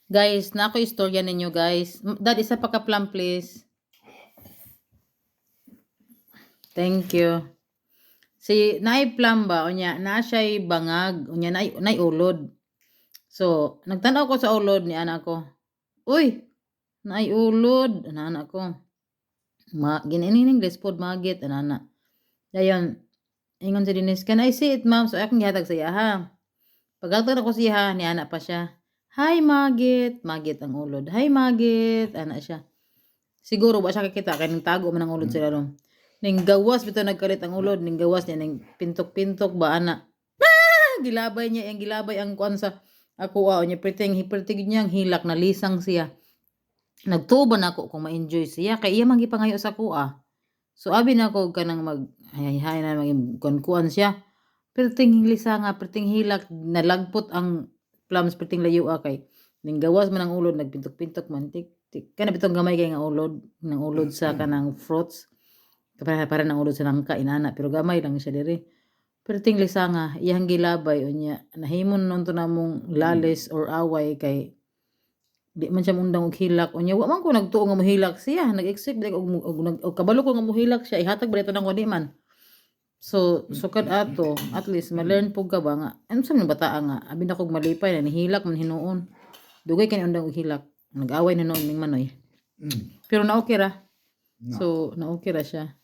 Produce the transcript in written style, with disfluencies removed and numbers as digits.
Guys, na ako istorya ninyo guys. Dad, isa pa ka plum please. Thank you. Si naay plum ba unya na siya'y bangag, unya naay ulod. So, nagtanaw ko sa ulod ni anak ko. Uy, naay ulod ana anak ko. Ginining pod magit ana anak. Dayon, ingon si Denise, "Can I see it, ma'am?" So, akong gihatag sa iya ha. Paghatag ako siya, ni anak pa siya. Hi, Magit. Magit ang ulod. Hi, Magit. Ana siya. Siguro ba siya kakita kay ning tago man ang ulod sila ron. Ning gawas bitaw nagkalit ang ulod, ning gawas niya ning pintok-pintok ba ana. Gilabay niya ang gilabay ang kuan sa ako niya perting niya ang hilak na lisang siya. Nagtuban ako kung ma-enjoy siya kay iya man gipangayo sa kuha. So abi na ko kanang mag hay na maging kuan siya. Perting lisanga, perting hilak nalagpot ang plums perting layo kay ning gawas man ang ulod nagpintok-pintok man tik kana bitong gamay kay nga ulod nang ulod sa kanang fruits para nang ulod sa nangka inana pero gamay lang siya diri perting lisanga iyang gilabay unya nahimon nun to namong lales or away kay di man siya mundang og hilak unya wa man ko nagtuo nga mohilak siya nag-expect og kabalo ko nga mohilak siya ihatag ba dito nang kundi man. So, sukad ato, at least, ma-learn po ka ba nga, ano sa mga bata nga, abi na kog malipay na, nihilak man hinuon. Dugay ka ni undang og hilak. Nag-away na noon ning manoy. Pero na-okay ra. So, na-okay ra siya.